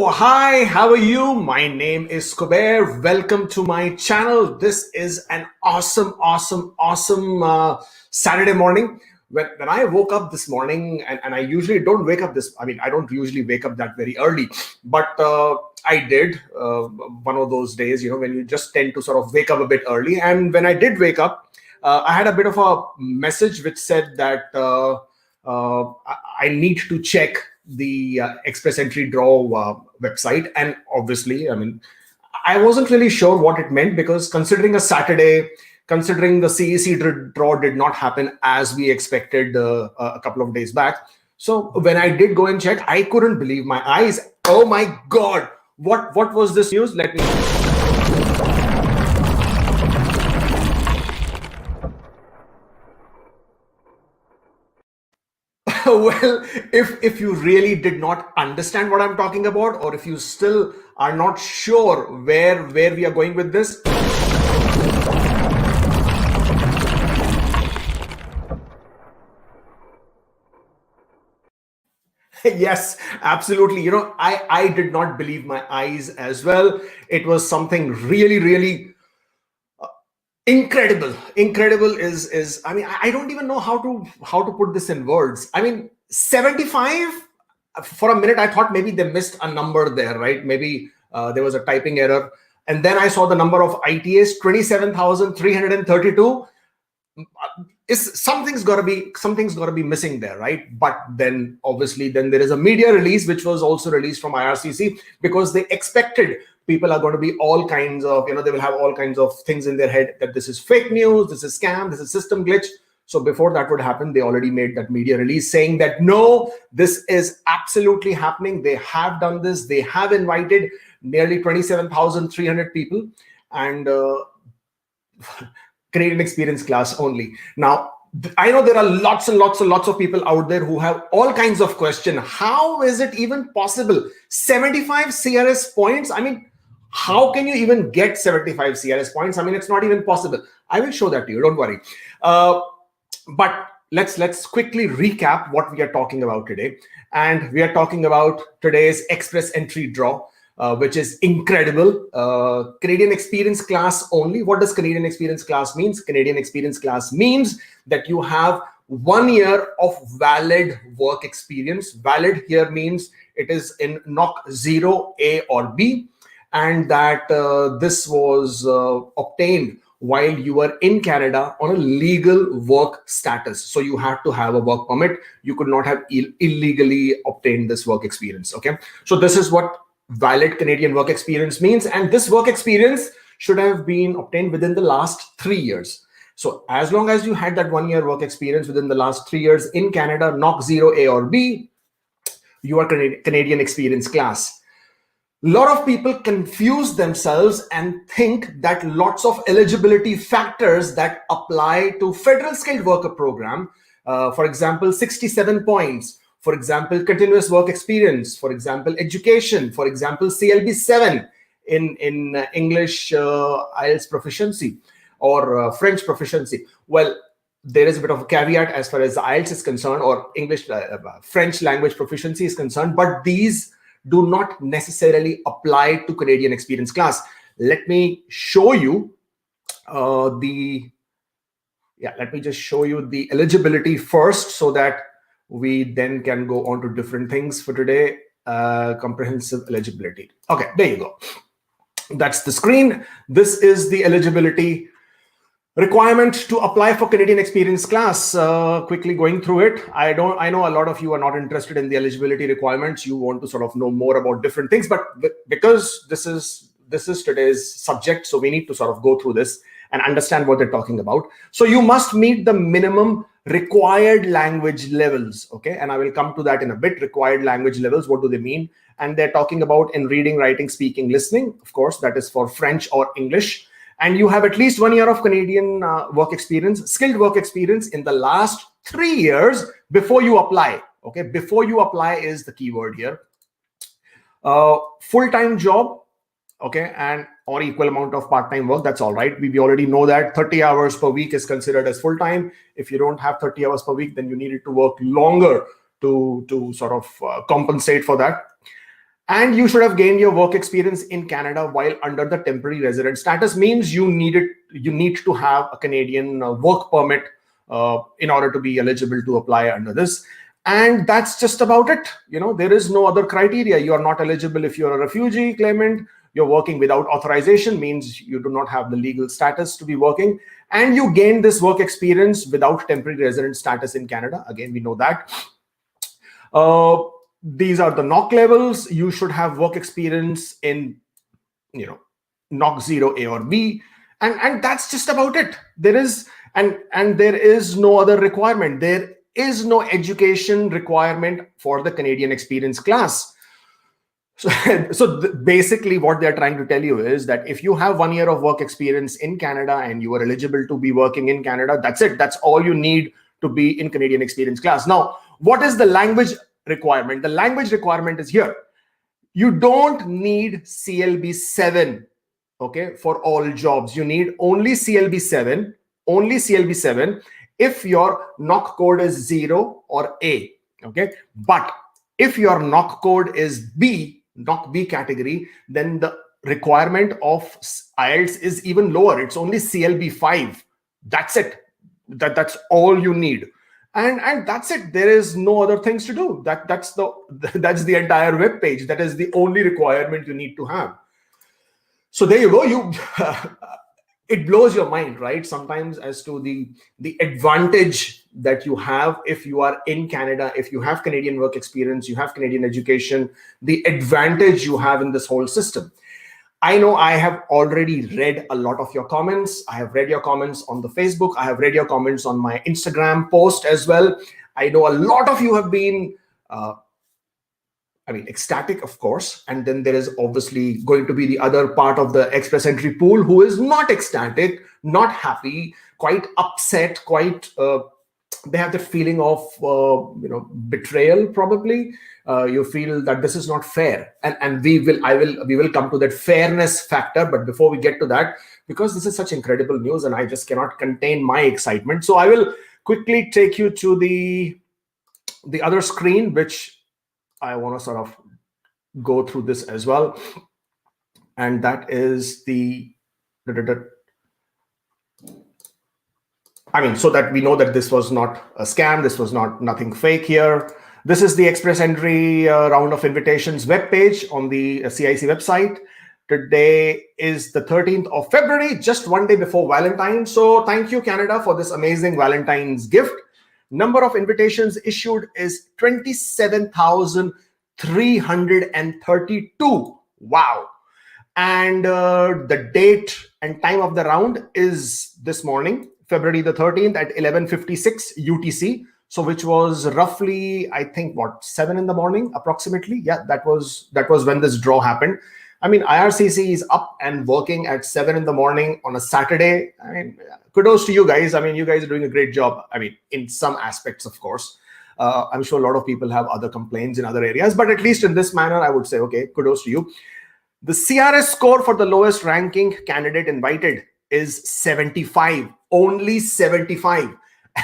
Hi, how are you? My name is Kubeir. Welcome to my channel. This is an awesome Saturday morning. When I woke up this morning, and I usually don't wake up I don't usually wake up that very early, but I did one of those days, when you just tend to sort of wake up a bit early. And when I did wake up, I had a bit of a message which said that I need to check the Express Entry Draw website. And obviously, I wasn't really sure what it meant, because considering a Saturday, considering the CEC draw did not happen as we expected a couple of days back. So when I did go and check, I couldn't believe my eyes. Oh my God, what was this news? Let me. Well, if you really did not understand what I'm talking about, or if you still are not sure where we are going with this, yes, absolutely. I did not believe my eyes as well. It was something really incredible. Incredible is I don't even know how to put this in words. 75. For a minute I thought maybe they missed a number there, right? Maybe there was a typing error, and then I saw the number of ITAs 27,332. Something's got to be missing there, right? But then obviously then there is a media release which was also released from IRCC, because they expected people are going to be all kinds of, they will have all kinds of things in their head that this is fake news, this is scam, this is system glitch. So before that would happen, they already made that media release saying that no, this is absolutely happening. They have done this. They have invited nearly 27,300 people, and Canadian experience class only. Now, I know there are lots and lots of people out there who have all kinds of questions. How is it even possible? 75 CRS points? How can you even get 75 CRS points? It's not even possible. I will show that to you, don't worry. But let's quickly recap what we are talking about today. And we are talking about today's Express Entry Draw, which is incredible. Canadian experience class only. What does Canadian experience class means? Canadian experience class means that you have 1 year of valid work experience. Valid here means it is in NOC 0, A or B, and that this was obtained while you were in Canada on a legal work status. So you had to have a work permit. You could not have illegally obtained this work experience. Okay, so this is what valid Canadian work experience means, and this work experience should have been obtained within the last 3 years. So as long as you had that 1 year work experience within the last 3 years in Canada, NOC 0, A or B, you are Canadian experience class. A lot of people confuse themselves and think that lots of eligibility factors that apply to federal skilled worker program, for example, 67 points, for example, continuous work experience, for example, education, for example, CLB 7 in English IELTS proficiency, or French proficiency. Well, there is a bit of a caveat as far as IELTS is concerned, or English French language proficiency is concerned, but these do not necessarily apply to Canadian experience class. Let me show you let me just show you the eligibility first, so that we then can go on to different things for today. Comprehensive eligibility. Okay, there you go. That's the screen. This is the eligibility requirement to apply for Canadian experience class. Quickly going through it. I know a lot of you are not interested in the eligibility requirements. You want to sort of know more about different things, but because this is today's subject, so we need to sort of go through this and understand what they're talking about. So you must meet the minimum required language levels. Okay, and I will come to that in a bit. Required language levels, what do they mean? And they're talking about in reading, writing, speaking, listening. Of course, that is for French or English. And you have at least 1 year of Canadian work experience, skilled work experience in the last 3 years before you apply. Okay, before you apply is the key word here. Full-time job, okay, and or equal amount of part-time work, that's all right. We already know that 30 hours per week is considered as full-time. If you don't have 30 hours per week, then you needed to work longer to sort of compensate for that. And you should have gained your work experience in Canada while under the temporary resident status. Means you need to have a Canadian work permit in order to be eligible to apply under this. And that's just about it. There is no other criteria. You are not eligible if you're a refugee claimant. You're working without authorization, means you do not have the legal status to be working. And you gain this work experience without temporary resident status in Canada. Again, we know that. These are the NOC levels. You should have work experience in, NOC 0 A or B. And that's just about it. There is no other requirement. There is no education requirement for the Canadian experience class. So basically what they're trying to tell you is that if you have 1 year of work experience in Canada and you are eligible to be working in Canada, that's it. That's all you need to be in Canadian experience class. Now, what is the language requirement? The language requirement is here. You don't need CLB 7, okay, for all jobs. You need only CLB 7, if your NOC code is 0 or A, okay? But if your NOC code is B, NOC B category, then the requirement of IELTS is even lower. It's only CLB 5. That's it. That's all you need. And that's it. There is no other things to do. That's the entire web page. That is the only requirement you need to have. So there you go. It blows your mind, right? Sometimes as to the advantage that you have if you are in Canada, if you have Canadian work experience, you have Canadian education, the advantage you have in this whole system. I know I have already read a lot of your comments. I have read your comments on the Facebook. I have read your comments on my Instagram post as well. I know a lot of you have been ecstatic, of course, and then there is obviously going to be the other part of the express entry pool who is not ecstatic, not happy, quite upset, quite they have the feeling of betrayal probably. You feel that this is not fair, and we will come to that fairness factor. But before we get to that, because this is such incredible news and I just cannot contain my excitement, so I will quickly take you to the other screen, which I want to sort of go through this as well. And that is so that we know that this was not a scam, this was nothing fake here. This is the express entry round of invitations web page on the CIC website. Today is the 13th of February, just one day before Valentine's. So thank you, Canada, for this amazing Valentine's gift. Number of invitations issued is 27,332. Wow. And the date and time of the round is this morning, February the 13th at 11:56 UTC. So which was roughly, I think, 7 in the morning approximately. Yeah, that was when this draw happened. IRCC is up and working at 7 in the morning on a Saturday. Kudos to you guys. You guys are doing a great job. In some aspects, of course. I'm sure a lot of people have other complaints in other areas, but at least in this manner, I would say, okay, kudos to you. The CRS score for the lowest ranking candidate invited is 75, only 75.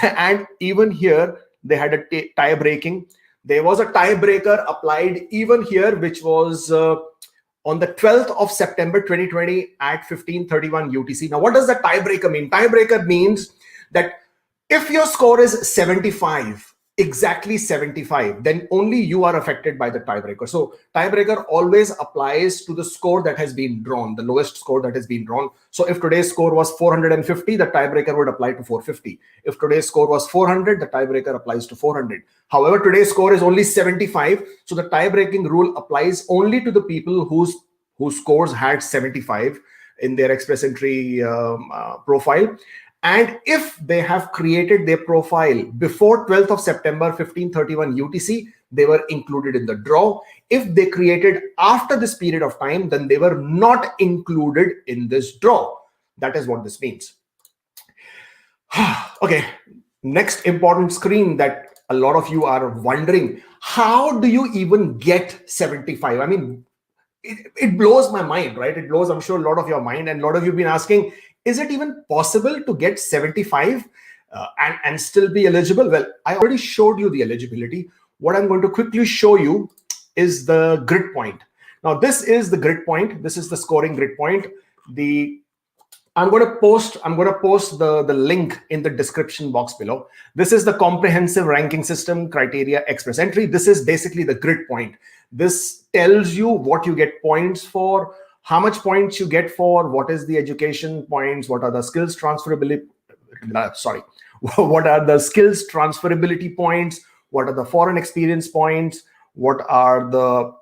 And even here, they had a tie breaking. There was a tiebreaker applied even here, which was on the 12th of September 2020 at 15:31 UTC. Now, what does the tiebreaker mean? Tiebreaker means that if your score is 75, exactly 75, then only you are affected by the tiebreaker. So tiebreaker always applies to the score that has been drawn, the lowest score that has been drawn. So if today's score was 450, the tiebreaker would apply to 450. If today's score was 400, the tiebreaker applies to 400. However, today's score is only 75, so the tie-breaking rule applies only to the people whose scores had 75 in their express entry profile. And if they have created their profile before 12th of September 15:31 UTC, they were included in the draw. If they created after this period of time, then they were not included in this draw. That is what this means. Okay, next important screen that a lot of you are wondering, how do you even get 75? It blows my mind, right? It blows, I'm sure, a lot of your mind, and a lot of you have been asking, is it even possible to get 75 and still be eligible? Well, I already showed you the eligibility. What I'm going to quickly show you is the grid point. Now, this is the grid point. This is the scoring grid point. I'm going to post the link in the description box below. This is the comprehensive ranking system criteria express entry. This is basically the grid point. This tells you what you get points for, how much points you get for, what is the education points, what are the skills transferability, what are the skills transferability points, what are the foreign experience points, what are the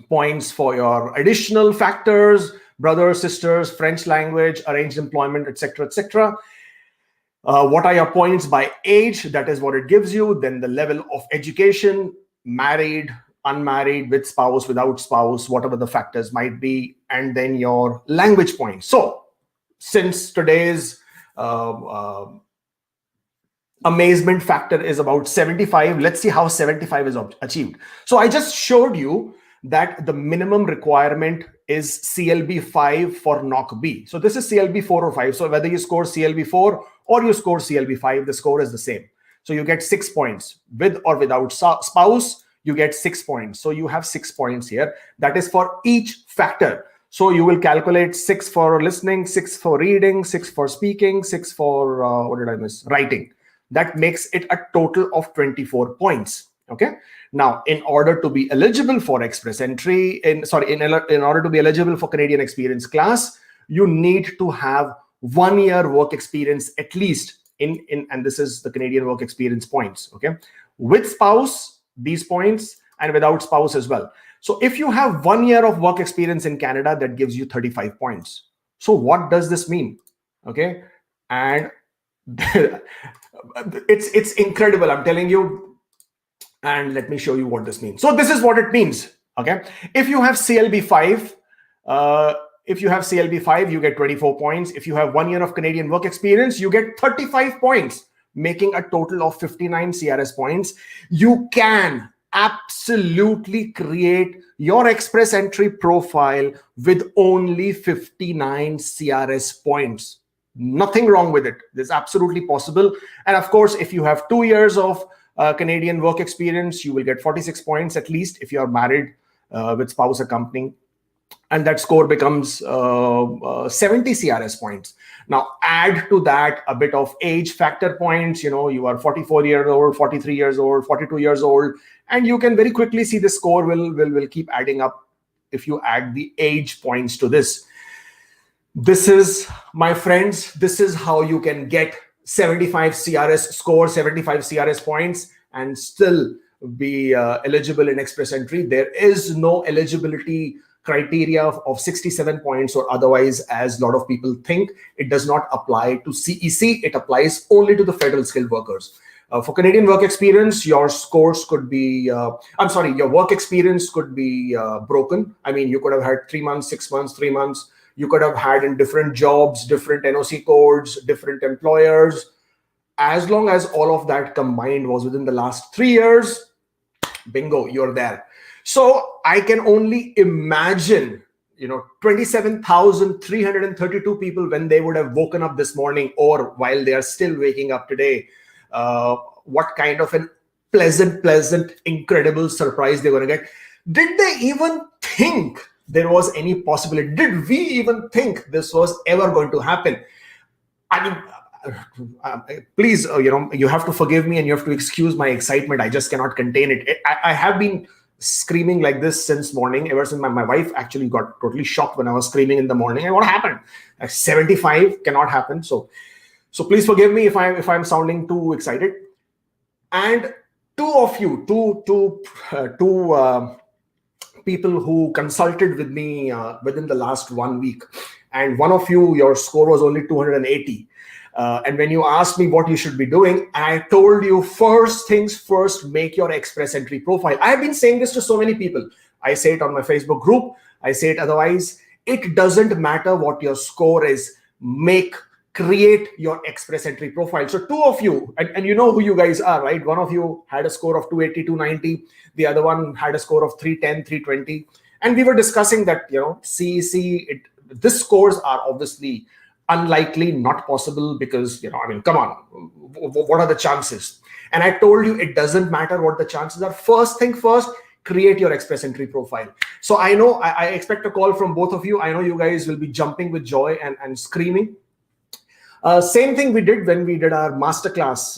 points for your additional factors, brothers, sisters, French language, arranged employment, etc., etc. What are your points by age? That is what it gives you. Then the level of education, married, unmarried, with spouse, without spouse, whatever the factors might be, and then your language points. So since today's amazement factor is about 75, let's see how 75 is achieved. So I just showed you that the minimum requirement is CLB 5 for NOC B. So this is CLB 4 or 5. So whether you score CLB 4 or you score CLB 5, the score is the same. So you get 6 points. With or without spouse, you get 6 points. So you have 6 points here. That is for each factor. So you will calculate 6 for listening, 6 for reading, 6 for speaking, 6 for, what did I miss? Writing. That makes it a total of 24 points. Okay. Now, in order to be eligible for express entry, in order to be eligible for Canadian experience class, you need to have 1 year work experience at least and this is the Canadian work experience points. Okay. With spouse, these points, and without spouse as well. So if you have 1 year of work experience in Canada, that gives you 35 points. So what does this mean? Okay. And it's incredible. I'm telling you. And let me show you what this means. So this is what it means. Okay. If you have CLB 5, you get 24 points. If you have 1 year of Canadian work experience, you get 35 points, making a total of 59 CRS points. You can absolutely create your express entry profile with only 59 CRS points. Nothing wrong with it. It's absolutely possible. And of course, if you have 2 years of Canadian work experience, you will get 46 points at least if you are married with spouse accompanying. And that score becomes 70 CRS points. Now, add to that a bit of age factor points. You know, you are 44 years old, 43 years old, 42 years old, and you can very quickly see the score will keep adding up if you add the age points to this. This is, my friends, this is how you can get 75 CRS score, 75 CRS points, and still be eligible in express entry. There is no eligibility criteria of 67 points or otherwise, as a lot of people think. It does not apply to CEC. It applies only to the federal skilled workers. For Canadian work experience, your scores could be, your work experience could be broken. I mean, you could have had 3 months, 6 months, 3 months. You could have had in different jobs, different NOC codes, different employers. As long as all of that combined was within the last 3 years, bingo, you're there. So I can only imagine, 27,332 people when they would have woken up this morning or while they are still waking up today, what kind of a pleasant, incredible surprise they're going to get. Did they even think there was any possibility? Did we even think this was ever going to happen? I mean, please, you have to forgive me and you have to excuse my excitement. I just cannot contain it. I have been screaming like this since morning, ever since my wife actually got totally shocked when I was screaming in the morning. And what happened? 75 cannot happen. So please forgive me if I'm sounding too excited. And two people who consulted with me within the last 1 week, and one of you, your score was only 280. And when you asked me what you should be doing, I told you, first things first, make your express entry profile. I have been saying this to so many people. I say it on my Facebook group. I say it otherwise. It doesn't matter what your score is. Create your express entry profile. So two of you, and you know who you guys are, right? One of you had a score of 280, 290. The other one had a score of 310, 320. And we were discussing that, CEC, these scores are obviously unlikely, not possible, because, come on, what are the chances? And I told you, it doesn't matter what the chances are. First thing first, create your express entry profile. So I know I expect a call from both of you. I know you guys will be jumping with joy and screaming. Same thing we did when we did our masterclass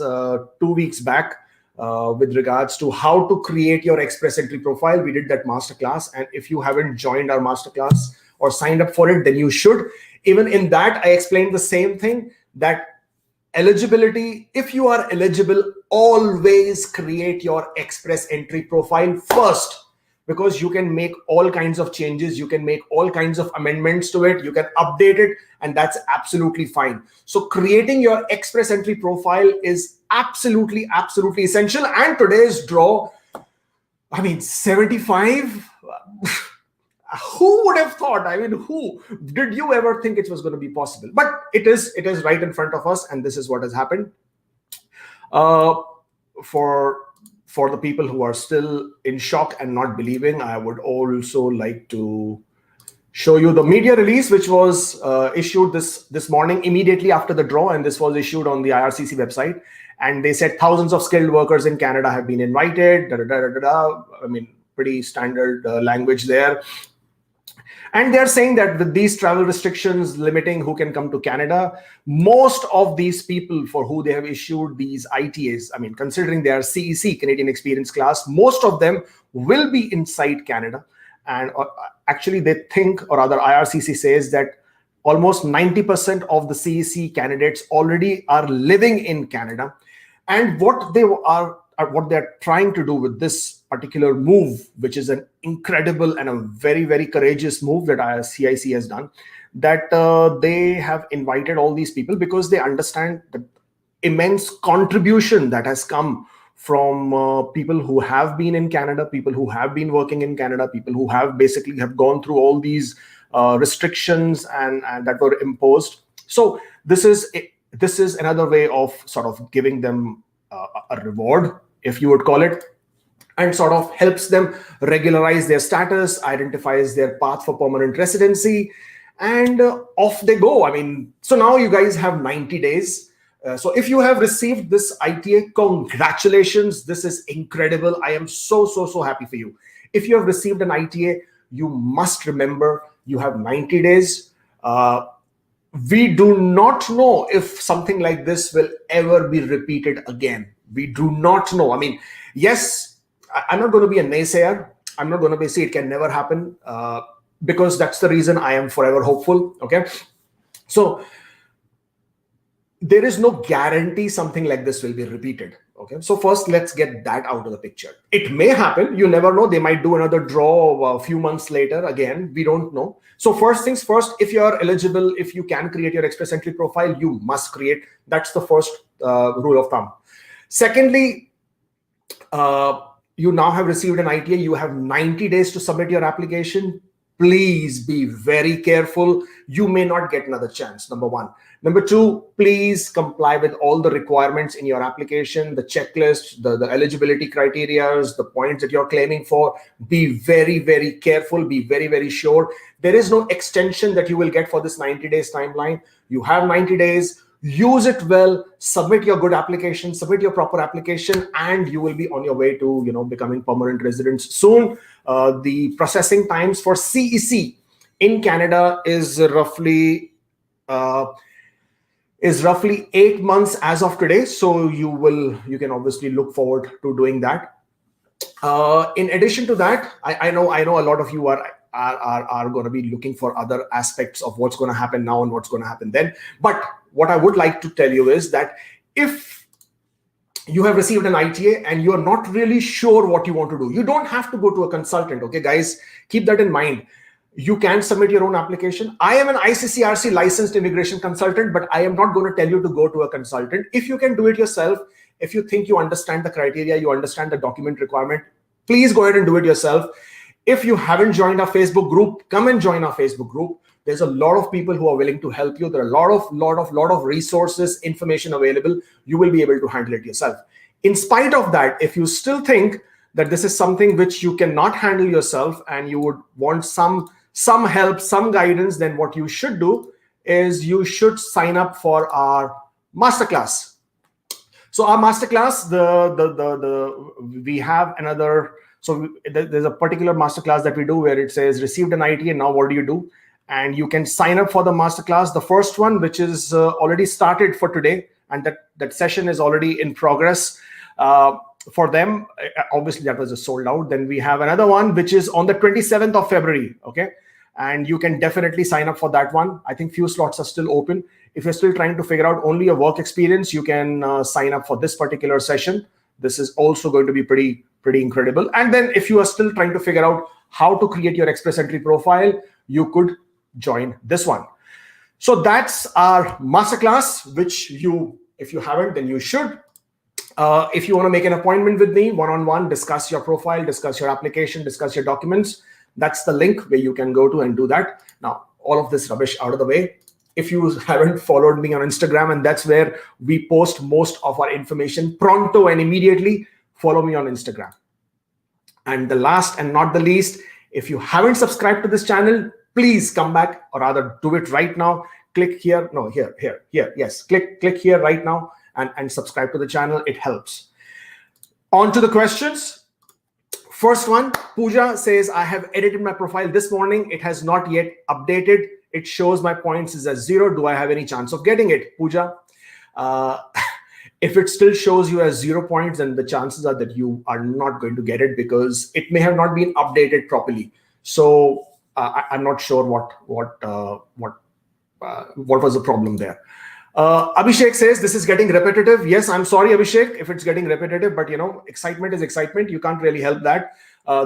2 weeks back with regards to how to create your express entry profile. We did that masterclass, and if you haven't joined our masterclass or signed up for it, then you should. Even in that, I explained the same thing, that eligibility, if you are eligible, always create your express entry profile first, because you can make all kinds of changes, you can make all kinds of amendments to it, you can update it, and that's absolutely fine. So creating your express entry profile is absolutely essential. And today's draw, I mean, 75. Who would have thought? I mean, who did you ever think it was going to be possible? But it is right in front of us, and this is what has happened. For the people who are still in shock and not believing, I would also like to show you the media release, which was issued this morning immediately after the draw, and this was issued on the IRCC website. And they said thousands of skilled workers in Canada have been invited. I mean, pretty standard language there. And they're saying that with these travel restrictions limiting who can come to Canada, most of these people for who they have issued these ITAs, I mean, considering they are CEC, Canadian Experience Class, most of them will be inside Canada. And actually they think, or rather IRCC says that almost 90% of the CEC candidates already are living in Canada. And what they're trying to do with this particular move, which is an incredible and a very, very courageous move that CIC has done, that they have invited all these people because they understand the immense contribution that has come from people who have been in Canada, people who have been working in Canada, people who have basically have gone through all these restrictions and that were imposed. So this is another way of sort of giving them a reward, if you would call it, and sort of helps them regularize their status, identifies their path for permanent residency, and off they go. I mean, so now you guys have 90 days. So if you have received this ITA, congratulations. This is incredible. I am so happy for you. If you have received an ITA, you must remember you have 90 days. We do not know if something like this will ever be repeated again. We do not know. I mean, yes, I'm not going to be a naysayer. I'm not going to say it can never happen because that's the reason I am forever hopeful. Okay. So there is no guarantee something like this will be repeated. Okay. So first, let's get that out of the picture. It may happen. You never know. They might do another draw a few months later. Again, we don't know. So first things first, if you are eligible, if you can create your express entry profile, you must create. That's the first rule of thumb. Secondly, you now have received an ITA. You have 90 days to submit your application. Please be very careful. You may not get another chance, number one. Number two, please comply with all the requirements in your application, the checklist, the eligibility criteria, the points that you're claiming for. Be very, very careful. Be very, very sure. There is no extension that you will get for this 90 days timeline. You have 90 days. Use it well, submit your good application, submit your proper application, and you will be on your way to, becoming permanent residents soon. The processing times for CEC in Canada is roughly 8 months as of today. So you can obviously look forward to doing that. In addition to that, I know a lot of you are going to be looking for other aspects of what's going to happen now and what's going to happen then. But what I would like to tell you is that if you have received an ITA and you're not really sure what you want to do, you don't have to go to a consultant. Okay, guys, keep that in mind. You can submit your own application. I am an ICCRC licensed immigration consultant, but I am not going to tell you to go to a consultant. If you can do it yourself, if you think you understand the criteria, you understand the document requirement, please go ahead and do it yourself. If you haven't joined our Facebook group, come and join our Facebook group. There's a lot of people who are willing to help you. There are a lot of resources, information available. You will be able to handle it yourself. In spite of that, if you still think that this is something which you cannot handle yourself and you would want some help, some guidance, then what you should do is you should sign up for our masterclass. So our masterclass, we have another So there's a particular masterclass that we do where it says received an IT and now what do you do? And you can sign up for the masterclass, the first one, which is already started for today, and that session is already in progress for them. Obviously, that was just sold out. Then we have another one, which is on the 27th of February. Okay. And you can definitely sign up for that one. I think few slots are still open. If you're still trying to figure out only a work experience, you can sign up for this particular session. This is also going to be pretty incredible. And then if you are still trying to figure out how to create your Express Entry profile, you could join this one. So that's our masterclass, which if you haven't, then you should. If you want to make an appointment with me one-on-one, discuss your profile, discuss your application, discuss your documents, that's the link where you can go to and do that. Now, all of this rubbish out of the way. If you haven't followed me on Instagram, and that's where we post most of our information pronto and immediately, follow me on Instagram. And the last and not the least, if you haven't subscribed to this channel, please come back, or rather do it right now. Click here. No, here. Yes, click here right now and subscribe to the channel. It helps. On to the questions. First one, Pooja says, I have edited my profile this morning. It has not yet updated. It shows my points is at 0. Do I have any chance of getting it? Pooja, if it still shows you as 0 points, then the chances are that you are not going to get it because it may have not been updated properly. So I'm not sure what was the problem there. Abhishek says this is getting repetitive. Yes, I'm sorry, Abhishek, if it's getting repetitive, but excitement is excitement. You can't really help that.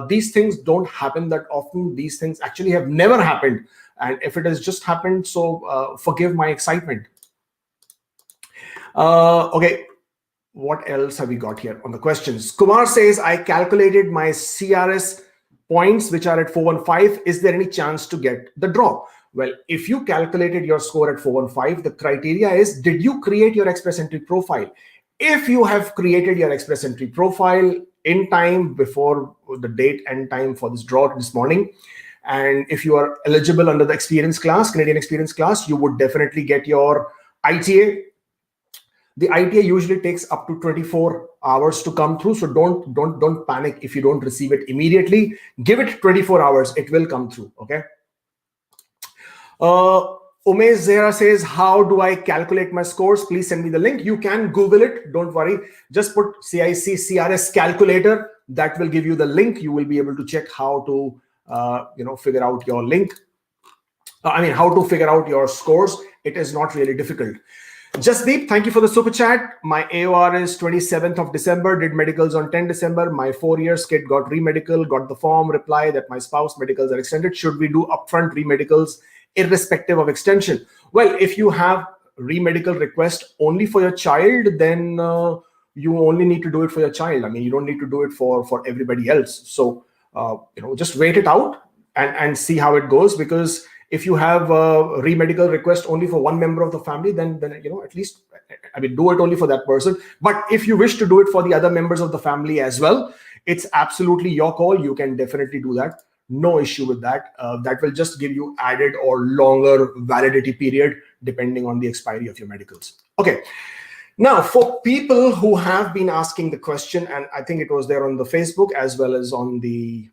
These things don't happen that often. These things actually have never happened. And if it has just happened, so forgive my excitement. Okay, what else have we got here on the questions? Kumar says, I calculated my CRS points, which are at 415. Is there any chance to get the draw? Well, if you calculated your score at 415, the criteria is, did you create your Express Entry profile? If you have created your Express Entry profile in time before the date and time for this draw this morning, and if you are eligible under the experience class, Canadian experience class, you would definitely get your ITA. The ITA usually takes up to 24 hours to come through. So don't panic if you don't receive it immediately. Give it 24 hours. It will come through. Okay. Umesh Zehra says, how do I calculate my scores? Please send me the link. You can Google it. Don't worry. Just put CIC CRS calculator. That will give you the link. You will be able to check how to figure out your link. How to figure out your scores. It is not really difficult. Jasdeep, thank you for the super chat. My AOR is 27th of December, did medicals on 10 December. My 4 years kid got re-medical, got the form, reply that my spouse medicals are extended. Should we do upfront re-medicals irrespective of extension? Well, if you have re-medical request only for your child, then you only need to do it for your child. You don't need to do it for everybody else. So, just wait it out and see how it goes, because if you have a re-medical request only for one member of the family, then at least, do it only for that person. But if you wish to do it for the other members of the family as well, it's absolutely your call. You can definitely do that. No issue with that. That will just give you added or longer validity period depending on the expiry of your medicals. Okay. Now, for people who have been asking the question, and I think it was there on the Facebook as well as on the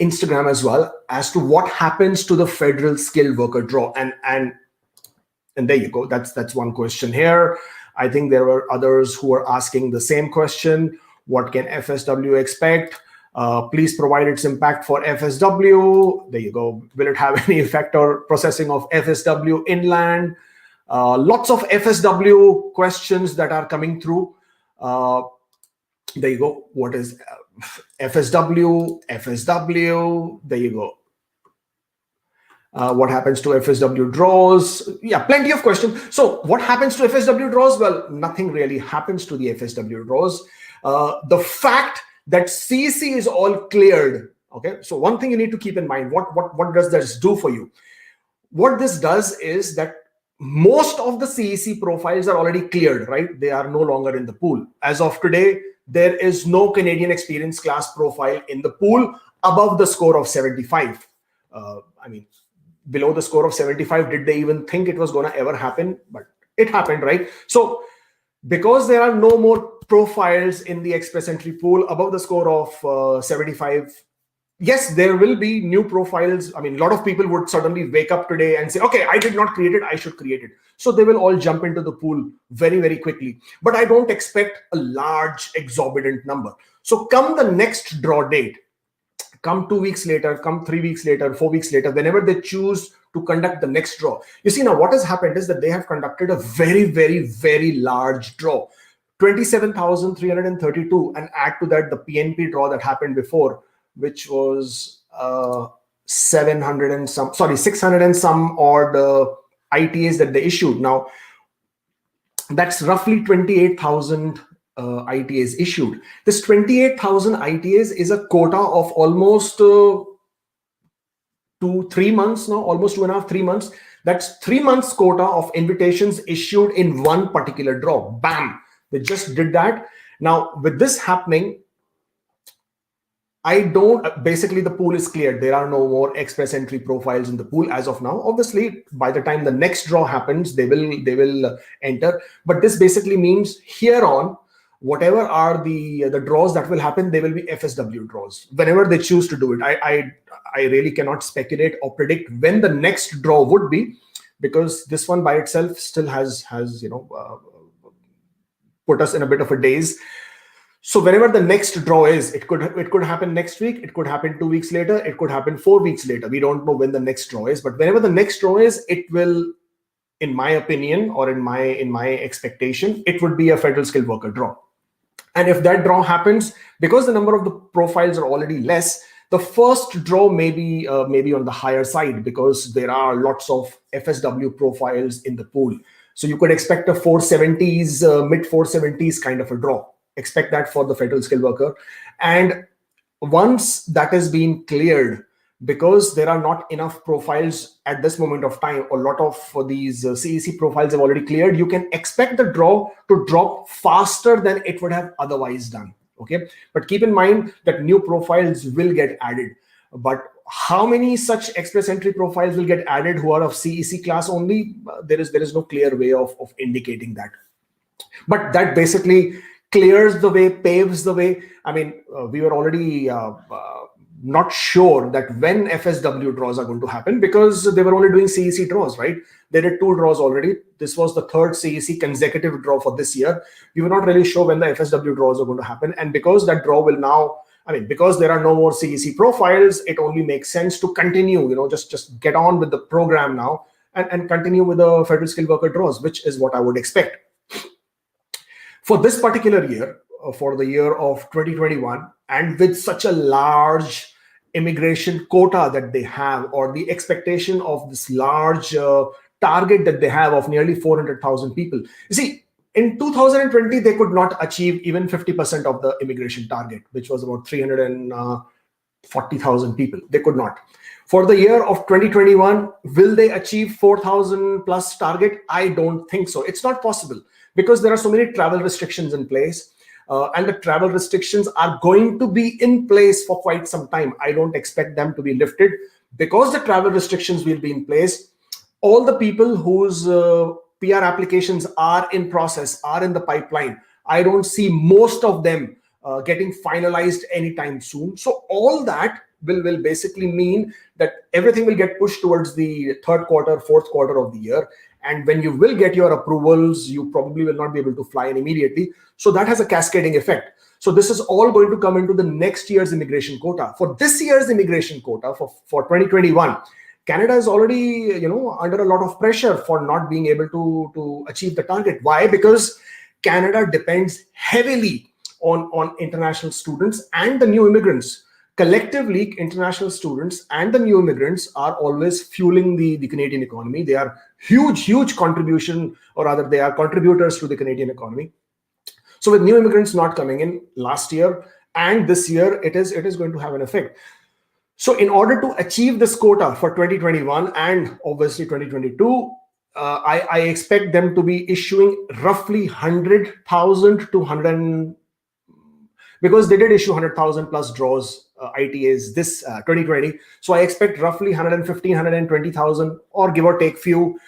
Instagram as well, as to what happens to the federal skilled worker draw, and there you go. That's one question here. I think there were others who were asking the same question. What can FSW expect? Please provide its impact for FSW. There you go. Will it have any effect or processing of FSW inland? Lots of FSW questions that are coming through. There you go. What is FSW? FSW. There you go. What happens to FSW draws? Yeah, plenty of questions. So what happens to FSW draws? Well, nothing really happens to the FSW draws. The fact that CEC is all cleared. Okay. So one thing you need to keep in mind, what does this do for you? What this does is that most of the CEC profiles are already cleared, right? They are no longer in the pool. As of today, there is no Canadian experience class profile in the pool above the score of 75. Below the score of 75, did they even think it was going to ever happen? But it happened, right? So because there are no more profiles in the express entry pool above the score of 75. Yes, there will be new profiles. I mean, a lot of people would suddenly wake up today and say, okay, I did not create it, I should create it. So they will all jump into the pool very, very quickly. But I don't expect a large exorbitant number. So come the next draw date, come 2 weeks later, come 3 weeks later, 4 weeks later, whenever they choose to conduct the next draw. You see, now what has happened is that they have conducted a very, very, very large draw. 27,332, and add to that the PNP draw that happened before, which was 600 and some odd ITAs that they issued. Now, that's roughly 28,000 ITAs issued. This 28,000 ITAs is a quota of almost 2-3 months now, almost 2.5-3 months. That's 3 months quota of invitations issued in one particular draw. Bam! They just did that. Now, with this happening, basically the pool is cleared. There are no more express entry profiles in the pool as of now. Obviously, by the time the next draw happens, they will enter. But this basically means here on, whatever are the draws that will happen, they will be FSW draws whenever they choose to do it. I really cannot speculate or predict when the next draw would be, because this one by itself still has put us in a bit of a daze. So whenever the next draw is, it could happen next week, it could happen 2 weeks later, it could happen 4 weeks later. We don't know when the next draw is, but whenever the next draw is, it will, in my opinion or in my expectation, it would be a federal skilled worker draw. And if that draw happens, because the number of the profiles are already less, the first draw may be on the higher side, because there are lots of FSW profiles in the pool. So you could expect a 470s, mid 470s kind of a draw. Expect that for the federal skilled worker. And once that has been cleared, because there are not enough profiles at this moment of time, a lot of these CEC profiles have already cleared, you can expect the draw to drop faster than it would have otherwise done. Okay, but keep in mind that new profiles will get added. But how many such express entry profiles will get added who are of CEC class only? There is no clear way of indicating that. But that basically clears the way, paves the way. I mean, we were already not sure that when FSW draws are going to happen, because they were only doing CEC draws, right? They did 2 draws already. This was the 3rd CEC consecutive draw for this year. We were not really sure when the FSW draws are going to happen. And because that draw will now, because there are no more CEC profiles, it only makes sense to continue, just get on with the program now and continue with the federal skilled worker draws, which is what I would expect. For this particular year, for the year of 2021, and with such a large immigration quota that they have, or the expectation of this large target that they have of nearly 400,000 people. You see, in 2020, they could not achieve even 50% of the immigration target, which was about 340,000 people. They could not. For the year of 2021, will they achieve 4,000 plus target? I don't think so. It's not possible, because there are so many travel restrictions in place. And the travel restrictions are going to be in place for quite some time. I don't expect them to be lifted, because the travel restrictions will be in place. All the people whose PR applications are in process, are in the pipeline, I don't see most of them getting finalized anytime soon. So all that will basically mean that everything will get pushed towards the 3rd quarter, 4th quarter of the year. And when you will get your approvals, you probably will not be able to fly in immediately. So that has a cascading effect. So this is all going to come into the next year's immigration quota. For this year's immigration quota for 2021, Canada is already under a lot of pressure for not being able to achieve the target. Why? Because Canada depends heavily on international students and the new immigrants. Collectively, international students and the new immigrants are always fueling the Canadian economy. They are huge contribution, or rather they are contributors to the Canadian economy. So with new immigrants not coming in last year and this year, it is going to have an effect. So in order to achieve this quota for 2021 and obviously 2022, I expect them to be issuing roughly 100,000 to 100, because they did issue 100,000 plus draws, ITAs this 2020. So I expect roughly 115, 120,000, or give or take few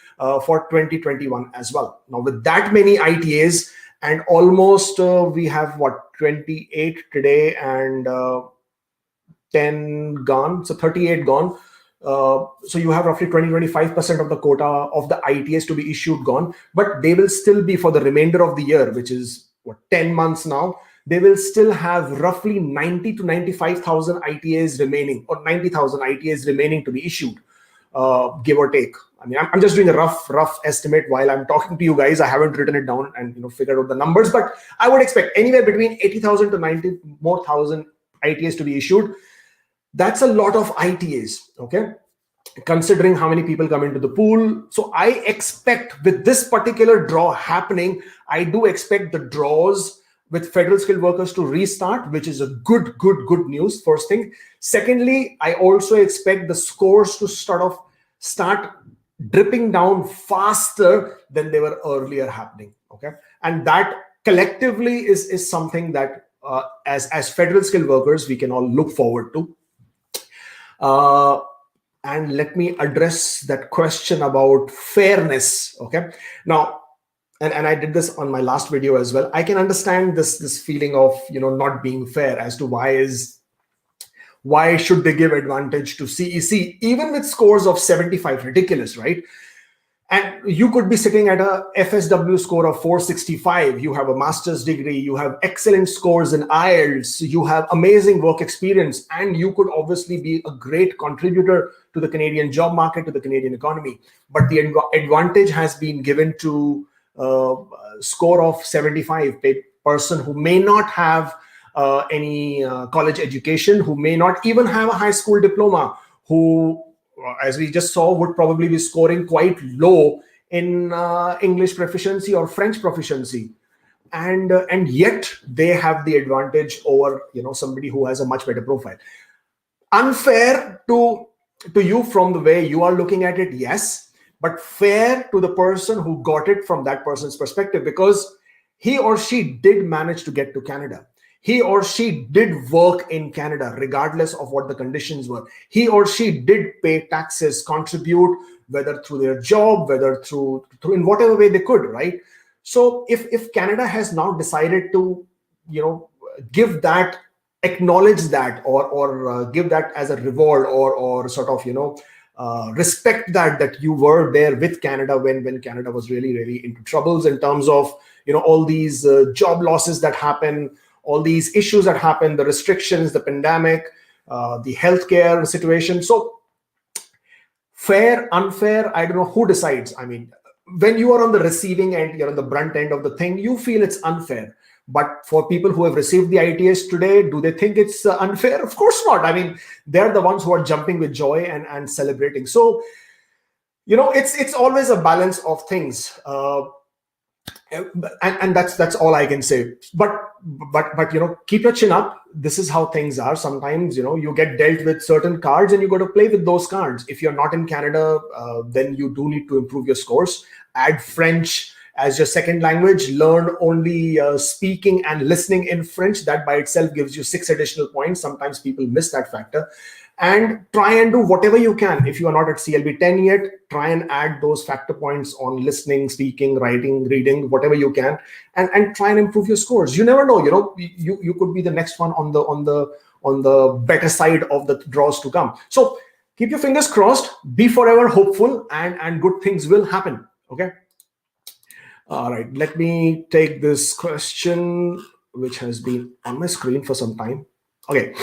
for 2021 as well. Now with that many ITAs And almost we have what, 28 today and 10 gone, so 38 gone. So you have roughly 20-25% of the quota of the ITAs to be issued gone, but they will still be for the remainder of the year, which is what, 10 months now. They will still have roughly 90 to 95,000 ITAs remaining, or 90,000 ITAs remaining to be issued, give or take. I mean, I'm just doing a rough estimate while I'm talking to you guys. I haven't written it down and figured out the numbers, but I would expect anywhere between 80,000 to 90 more thousand ITAs to be issued. That's a lot of ITAs, okay? Considering how many people come into the pool. So I expect with this particular draw happening, I do expect the draws with federal skilled workers to restart, which is a good news, first thing. Secondly, I also expect the scores to start dripping down faster than they were earlier happening, okay? And that collectively is something that as federal skilled workers, we can all look forward to. And let me address that question about fairness, okay? Now, and I did this on my last video as well. I can understand this feeling of not being fair as to why should they give advantage to CEC even with scores of 75, ridiculous, right? And you could be sitting at a FSW score of 465. You have a master's degree, you have excellent scores in IELTS, you have amazing work experience, and you could obviously be a great contributor to the Canadian job market, to the Canadian economy. But the advantage has been given to score of 75, a person who may not have any college education, who may not even have a high school diploma, who, as we just saw, would probably be scoring quite low in English proficiency or French proficiency, and yet they have the advantage over somebody who has a much better profile. Unfair to you from the way you are looking at it, yes, but fair to the person who got it from that person's perspective, because he or she did manage to get to Canada. He or she did work in Canada, regardless of what the conditions were. He or she did pay taxes, contribute, whether through their job, whether through in whatever way they could, right? So if Canada has now decided to, give that, acknowledge that, or give that as a reward, or sort of, respect that you were there with Canada when Canada was really into troubles in terms of, all these job losses that happen, all these issues that happen, the restrictions, the pandemic, the healthcare situation. So fair, unfair, I don't know who decides. I mean, when you are on the receiving end, you're on the brunt end of the thing, you feel it's unfair. But for people who have received the ITS today, do they think it's unfair? Of course not. I mean, they're the ones who are jumping with joy and celebrating. So, it's always a balance of things. And that's all I can say. But keep your chin up. This is how things are. Sometimes you get dealt with certain cards and you got to play with those cards. If you're not in Canada, then you do need to improve your scores. Add French as your second language. Learn only speaking and listening in French. That by itself gives you 6 additional points. Sometimes people miss that factor. And try and do whatever you can. If you are not at CLB 10 yet, try and add those factor points on listening, speaking, writing, reading, whatever you can, and try and improve your scores. You never know, you could be the next one on the better side of the draws to come. So keep your fingers crossed, be forever hopeful, and good things will happen. Okay. All right, let me take this question, which has been on my screen for some time. Okay.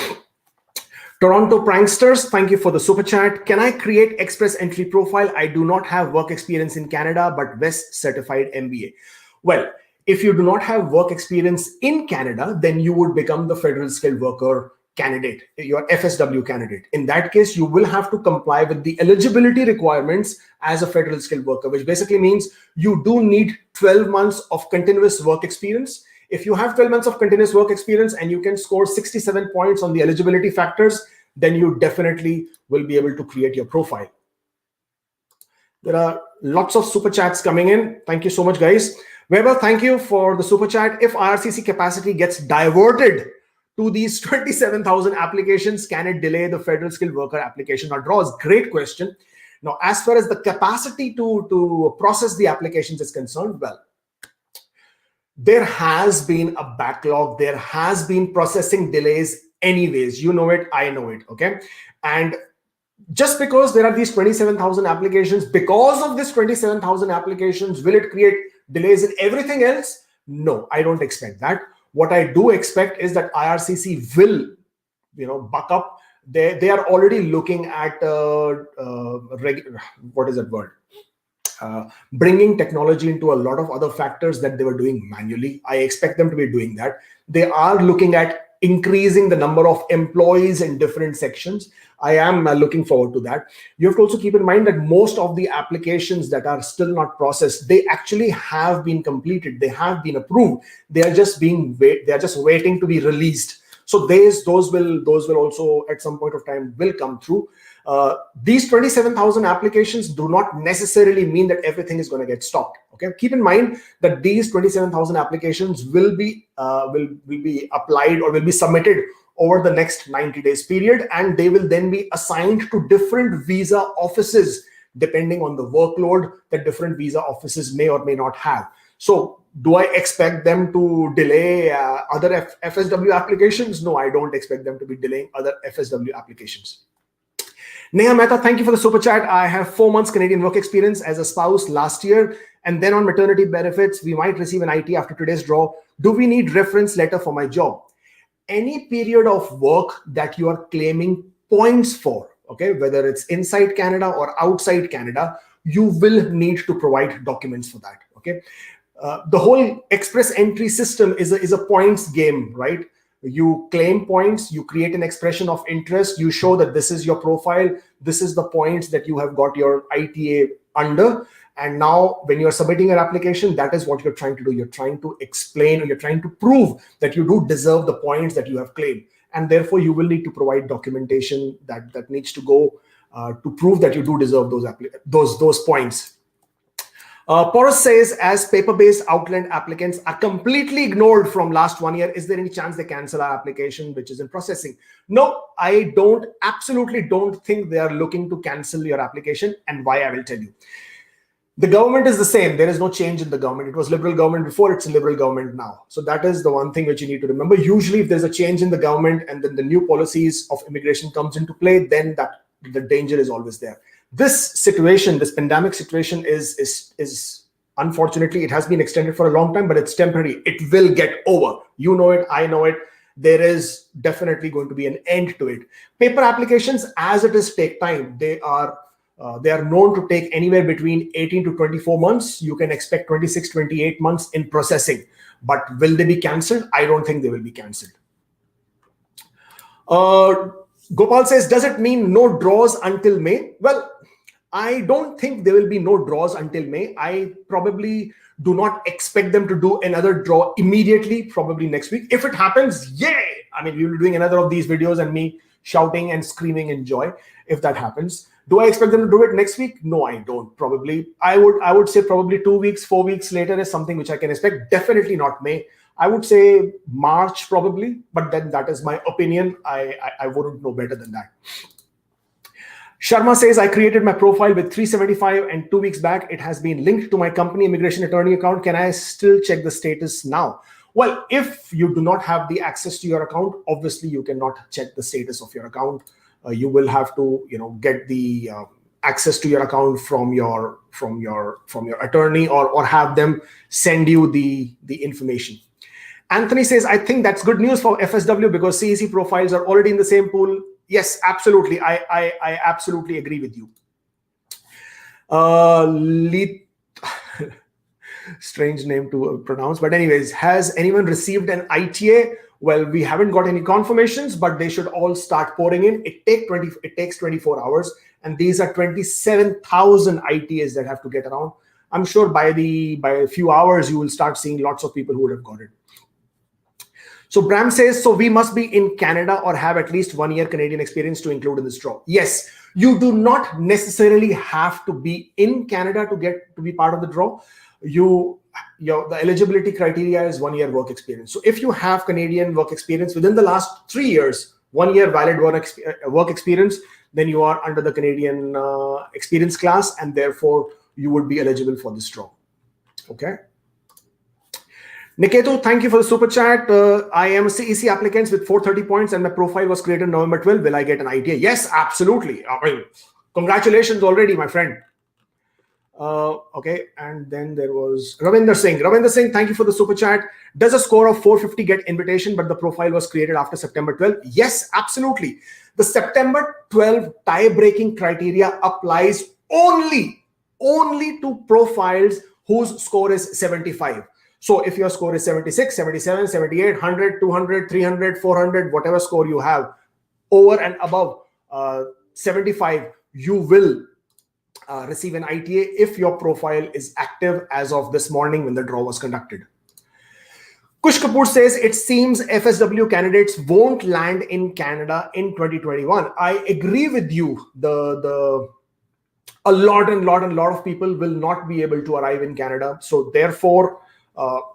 Toronto Pranksters, thank you for the super chat. Can I create express entry profile? I do not have work experience in Canada, but West certified MBA. Well, if you do not have work experience in Canada, then you would become the federal skilled worker candidate, your FSW candidate. In that case, you will have to comply with the eligibility requirements as a federal skilled worker, which basically means you do need 12 months of continuous work experience. If you have 12 months of continuous work experience and you can score 67 points on the eligibility factors, then you definitely will be able to create your profile. There are lots of super chats coming in. Thank you so much, guys. Weber, thank you for the super chat. If IRCC capacity gets diverted to these 27,000 applications, can it delay the federal skilled worker application or draws? Great question. Now, as far as the capacity to process the applications is concerned, well, there has been a backlog, there has been processing delays anyways. You know it, I know it, okay? And just because there are these 27,000 applications, because of this 27,000 applications, will it create delays in everything else? No, I don't expect that. What I do expect is that IRCC will, buck up. They are already looking at what is that word? Bringing technology into a lot of other factors that they were doing manually. I expect them to be doing that. They are looking at increasing the number of employees in different sections. I am looking forward to that. You have to also keep in mind that most of the applications that are still not processed, they actually have been completed. They have been approved. They are just waiting to be released. So those will also at some point of time will come through. These 27,000 applications do not necessarily mean that everything is going to get stopped. Okay, keep in mind that these 27,000 applications will be applied or will be submitted over the next 90 days period, and they will then be assigned to different visa offices depending on the workload that different visa offices may or may not have. So do I expect them to delay other FSW applications? No, I don't expect them to be delaying other FSW applications. Neha Mehta, thank you for the super chat. I have 4 months Canadian work experience as a spouse last year, and then on maternity benefits, we might receive an IT after today's draw. Do we need reference letter for my job? Any period of work that you are claiming points for, okay, whether it's inside Canada or outside Canada, you will need to provide documents for that, okay? The whole express entry system is a points game, right? You claim points, you create an expression of interest, you show that this is your profile, this is the points that you have got your ITA under. And now when you're submitting your application, that is what you're trying to do. You're trying to explain, or you're trying to prove that you do deserve the points that you have claimed. And therefore you will need to provide documentation that needs to go to prove that you do deserve those points. Porus says, as paper-based Outland applicants are completely ignored from last 1 year, is there any chance they cancel our application which is in processing? No, I absolutely don't think they are looking to cancel your application. And why, I will tell you. The government is the same. There is no change in the government. It was Liberal government before, it's a Liberal government now. So that is the one thing which you need to remember. Usually if there's a change in the government and then the new policies of immigration comes into play, then the danger is always there. This situation, this pandemic situation is unfortunately, it has been extended for a long time, but it's temporary. It will get over. You know it, I know it. There is definitely going to be an end to it. Paper applications, as it is, take time. They are known to take anywhere between 18 to 24 months. You can expect 26, 28 months in processing. But will they be cancelled? I don't think they will be cancelled. Gopal says, does it mean no draws until May? Well, I don't think there will be no draws until May. I probably do not expect them to do another draw immediately, probably next week. If it happens, yay! I mean, we will be doing another of these videos and me shouting and screaming in joy if that happens. Do I expect them to do it next week? No, I don't. Probably. I would say probably 2 weeks, 4 weeks later is something which I can expect. Definitely not May. I would say March probably, but then that is my opinion. I wouldn't know better than that. Sharma says, I created my profile with 375 and 2 weeks back. It has been linked to my company immigration attorney account. Can I still check the status now? Well, if you do not have the access to your account, obviously you cannot check the status of your account. You will have to, get the access to your account from your attorney or have them send you the information. Anthony says, I think that's good news for FSW because CEC profiles are already in the same pool. Yes, absolutely. I absolutely agree with you. Strange name to pronounce, but anyways, has anyone received an ITA? Well, we haven't got any confirmations, but they should all start pouring in. It takes 24 hours, and these are 27,000 ITAs that have to get around. I'm sure by a few hours you will start seeing lots of people who would have got it. So Bram says, so we must be in Canada or have at least 1 year Canadian experience to include in this draw. Yes, you do not necessarily have to be in Canada to be part of the draw. The eligibility criteria is 1 year work experience. So if you have Canadian work experience within the last 3 years, 1 year valid work experience, then you are under the Canadian experience class, and therefore you would be eligible for this draw. Okay. Niketu, thank you for the super chat. I am a CEC applicant with 430 points and my profile was created November 12. Will I get an ITA? Yes, absolutely. Congratulations already, my friend. Okay, and then there was Ravinder Singh. Ravinder Singh, thank you for the super chat. Does a score of 450 get invitation, but the profile was created after September 12? Yes, absolutely. The September 12 tie-breaking criteria applies only to profiles whose score is 75. So if your score is 76, 77, 78, 100, 200, 300, 400, whatever score you have, over and above 75, you will receive an ITA if your profile is active as of this morning when the draw was conducted. Kush Kapoor says, it seems FSW candidates won't land in Canada in 2021. I agree with you. A lot of people will not be able to arrive in Canada. So therefore,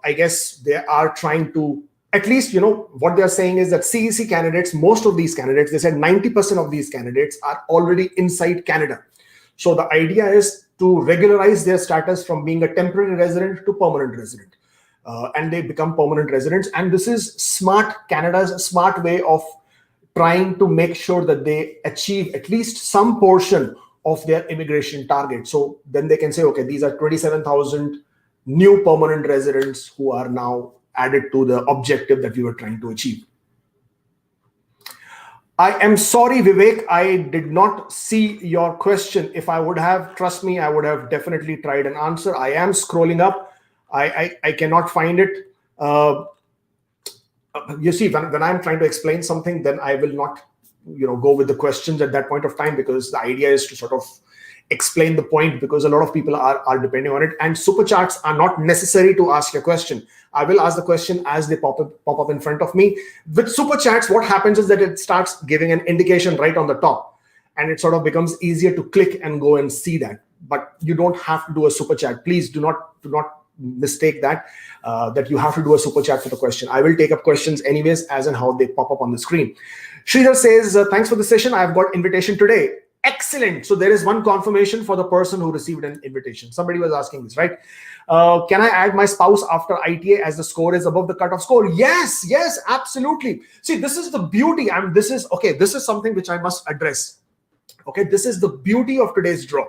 I guess they are trying to, at least, what they're saying is that CEC candidates, most of these candidates, they said 90% of these candidates are already inside Canada. So the idea is to regularize their status from being a temporary resident to permanent resident. And they become permanent residents. And this is smart, Canada's smart way of trying to make sure that they achieve at least some portion of their immigration target. So then they can say, okay, these are 27,000 new permanent residents who are now added to the objective that we were trying to achieve. I am sorry, Vivek, I did not see your question. If I would have, trust me, I would have definitely tried an answer. I am scrolling up. I cannot find it. You see, when I'm trying to explain something, then I will not, go with the questions at that point of time, because the idea is to sort of explain the point, because a lot of people are depending on it. And super chats are not necessary to ask your question. I will ask the question as they pop up in front of me. With super chats, what happens is that it starts giving an indication right on the top, and it sort of becomes easier to click and go and see that. But you don't have to do a super chat. Please do not mistake that you have to do a super chat for the question. I will take up questions anyways as and how they pop up on the screen. Sridhar says, thanks for the session. I've got invitation today. Excellent. So there is one confirmation for the person who received an invitation. Somebody was asking this, right? Can I add my spouse after ITA as the score is above the cutoff score? Yes, absolutely. See, this is the beauty. This is something which I must address. Okay, this is the beauty of today's draw.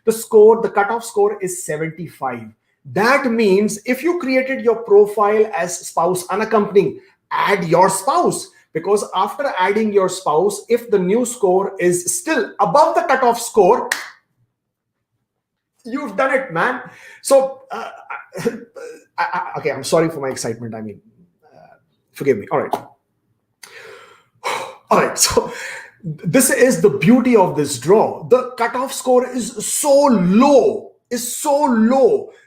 The cutoff score is 75. That means if you created your profile as spouse unaccompanying, add your spouse. Because after adding your spouse, if the new score is still above the cutoff score, you've done it, man. So, okay, I'm sorry for my excitement. Forgive me. All right. So this is the beauty of this draw. The cutoff score is so low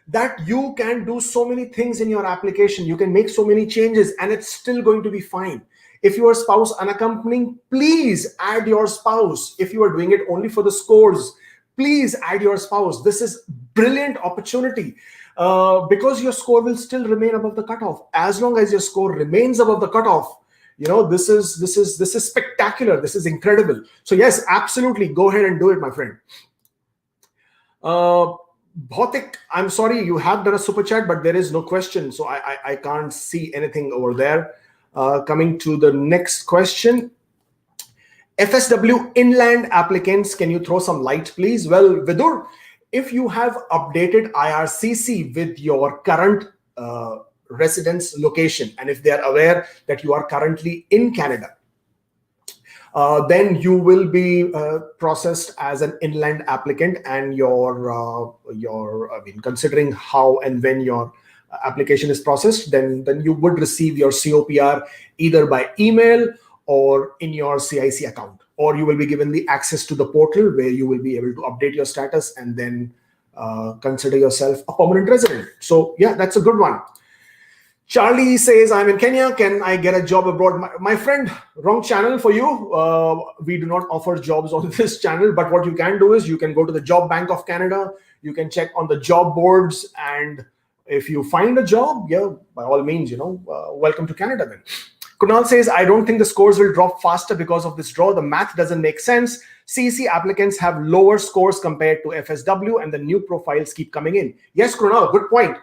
that you can do so many things in your application. You can make so many changes and it's still going to be fine. If you are spouse unaccompanying, please add your spouse. If you are doing it only for the scores, please add your spouse. This is brilliant opportunity because your score will still remain above the cutoff. As long as your score remains above the cutoff, this is spectacular. This is incredible. So yes, absolutely, go ahead and do it, my friend. Bhautik, I'm sorry, you have done a super chat, but there is no question, so I can't see anything over there. Coming to the next question. FSW inland applicants, can you throw some light, please? Well, Vidur, if you have updated IRCC with your current residence location, and if they are aware that you are currently in Canada, then you will be processed as an inland applicant, and considering how and when your application is processed, then you would receive your COPR either by email or in your CIC account, or you will be given the access to the portal where you will be able to update your status and then consider yourself a permanent resident. So yeah, that's a good one. Charlie says, I'm in Kenya. Can I get a job abroad? My friend, wrong channel for you. We do not offer jobs on this channel, but what you can do is you can go to the Job Bank of Canada. You can check on the job boards, and if you find a job, yeah, by all means, welcome to Canada then. Kunal says, I don't think the scores will drop faster because of this draw. The math doesn't make sense. CEC applicants have lower scores compared to FSW, and the new profiles keep coming in. Yes, Kunal, good point.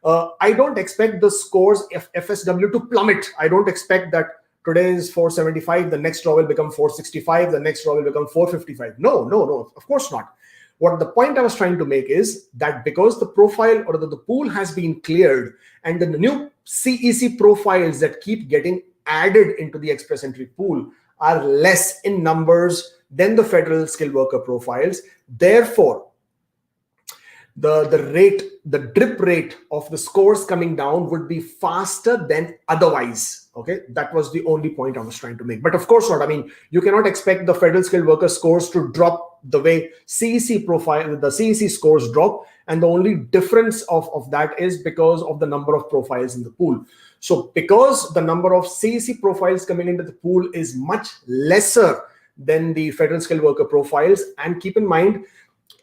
I don't expect the scores of FSW to plummet. I don't expect that today is 475, the next row will become 465, the next row will become 455. No, of course not. What the point I was trying to make is that because the profile or the pool has been cleared and the new CEC profiles that keep getting added into the express entry pool are less in numbers than the federal skilled worker profiles, therefore, the drip rate of the scores coming down would be faster than otherwise. Okay, that was the only point I was trying to make. But of course not. I mean, you cannot expect the federal skilled worker scores to drop the way CEC profile, the CEC scores drop. And the only difference of that is because of the number of profiles in the pool. So because the number of CEC profiles coming into the pool is much lesser than the federal skilled worker profiles, and keep in mind,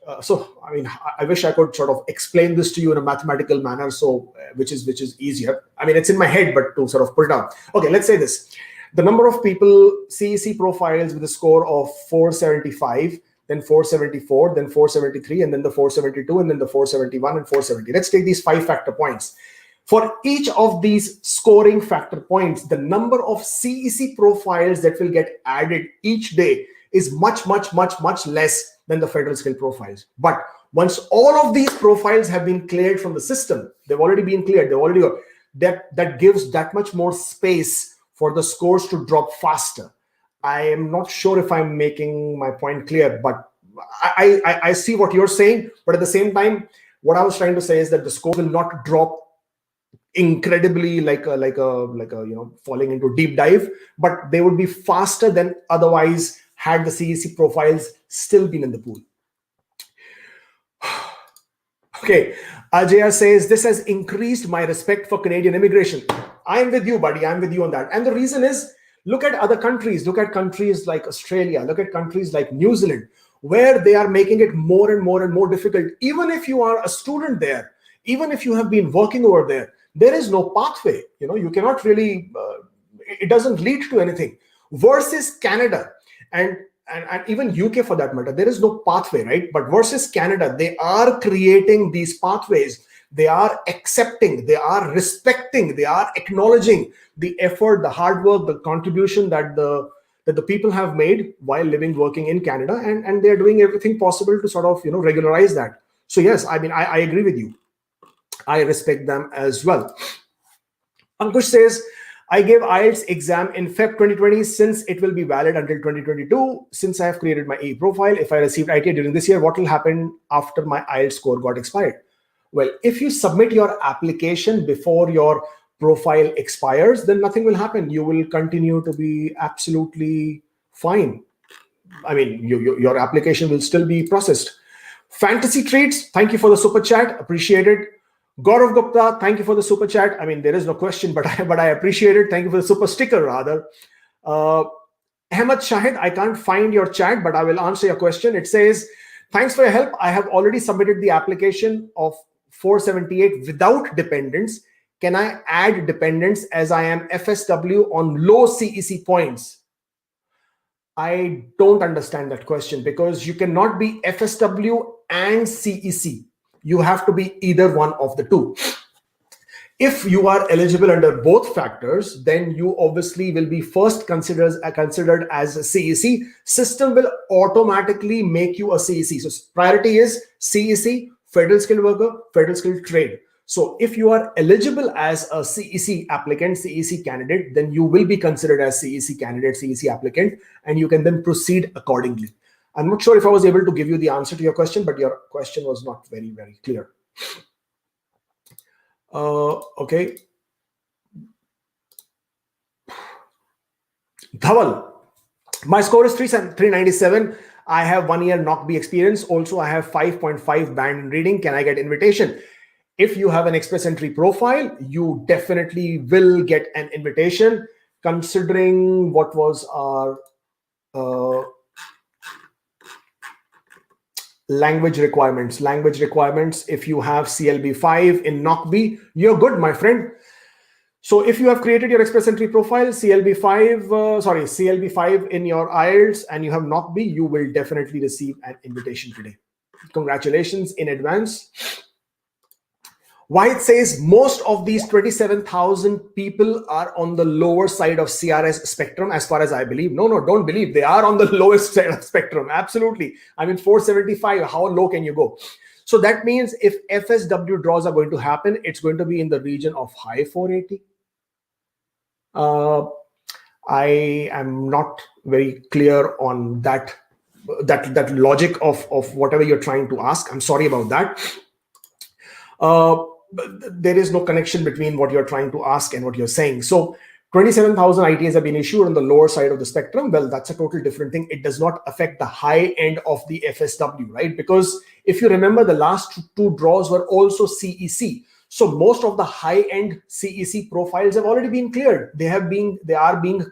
I mean, I wish I could sort of explain this to you in a mathematical manner, which is easier. I mean, it's in my head, but to sort of put it out. Okay, let's say this. The number of people, CEC profiles with a score of 475, then 474, then 473, and then the 472, and then the 471 and 470. Let's take these 5 factor points. For each of these scoring factor points, the number of CEC profiles that will get added each day is much less than the federal skill profiles. But once all of these profiles have been cleared from the system, they've already been cleared, that gives that much more space for the scores to drop faster. I am not sure if I'm making my point clear, but I see what you're saying. But at the same time, what I was trying to say is that the score will not drop incredibly like falling into deep dive, but they would be faster than otherwise had the CEC profiles still been in the pool. Okay, Ajaya says, this has increased my respect for Canadian immigration. I'm with you, buddy. I'm with you on that. And the reason is, look at other countries. Look at countries like Australia. Look at countries like New Zealand, where they are making it more and more difficult. Even if you are a student there, even if you have been working over there, there is no pathway. You cannot really, it doesn't lead to anything. Versus Canada, and even UK for that matter, there is no pathway, right? But versus Canada, they are creating these pathways. They are accepting, they are respecting, they are acknowledging the effort, the hard work, the contribution that the people have made while living, working in Canada, and they're doing everything possible to sort of regularize that. So yes, I mean, I agree with you. I respect them as well. Ankush says, I gave IELTS exam in Feb 2020 since it will be valid until 2022. Since I have created my e-profile, if I received ITA during this year, what will happen after my IELTS score got expired? Well, if you submit your application before your profile expires, then nothing will happen. You will continue to be absolutely fine. I mean, your application will still be processed. Fantasy Treats, thank you for the super chat. Appreciate it. Gaurav Gupta, thank you for the super chat. I mean, there is no question, but I appreciate it. Thank you for the super sticker, rather. Ahmed Shahid, I can't find your chat, but I will answer your question. It says, thanks for your help. I have already submitted the application of 478 without dependents. Can I add dependents as I am FSW on low CEC points? I don't understand that question, because you cannot be FSW and CEC. You have to be either one of the two. If you are eligible under both factors, then you obviously will be first considered as a CEC. System will automatically make you a CEC. So priority is CEC, federal skilled worker, federal skilled trade. So if you are eligible as a CEC applicant, CEC candidate, then you will be considered as CEC candidate, CEC applicant, and you can then proceed accordingly. I'm not sure if I was able to give you the answer to your question, but your question was not very clear. Okay. Dhawal, my score is 397. I have 1 year NOCB experience. Also, I have 5.5 band in reading. Can I get invitation? If you have an express entry profile, you definitely will get an invitation, considering what was our language requirements. If you have CLB5 in NOCB, you're good, my friend. So if you have created your express entry profile, CLB5 in your IELTS, and you have NOCB, you will definitely receive an invitation today. Congratulations in advance. Why it says most of these 27,000 people are on the lower side of CRS spectrum, as far as I believe. No, don't believe. They are on the lowest side of spectrum. Absolutely. I mean, 475, how low can you go? So that means if FSW draws are going to happen, it's going to be in the region of high 480. I am not very clear on that logic of whatever you're trying to ask. I'm sorry about that. There is no connection between what you're trying to ask and what you're saying. So 27,000 ITAs have been issued on the lower side of the spectrum. Well, that's a total different thing. It does not affect the high end of the FSW, right? Because if you remember, the last two draws were also CEC. So most of the high-end CEC profiles have already been cleared. They are being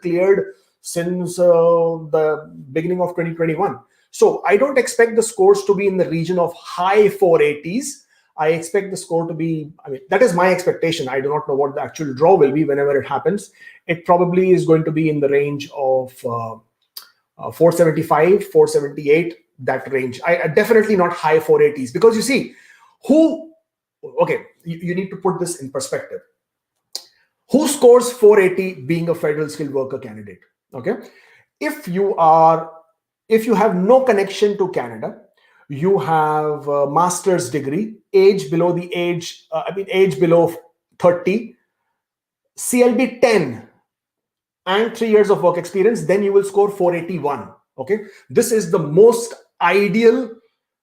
cleared since the beginning of 2021. So I don't expect the scores to be in the region of high 480s. I expect the score to be, I mean, that is my expectation. I do not know what the actual draw will be whenever it happens. It probably is going to be in the range of 475, 478, that range. I definitely not high 480s, because you see, okay, you need to put this in perspective. Who scores 480 being a federal skilled worker candidate? Okay, if you have no connection to Canada, you have a master's degree, age below 30, CLB 10, and 3 years of work experience, then you will score 481. Okay, this is the most ideal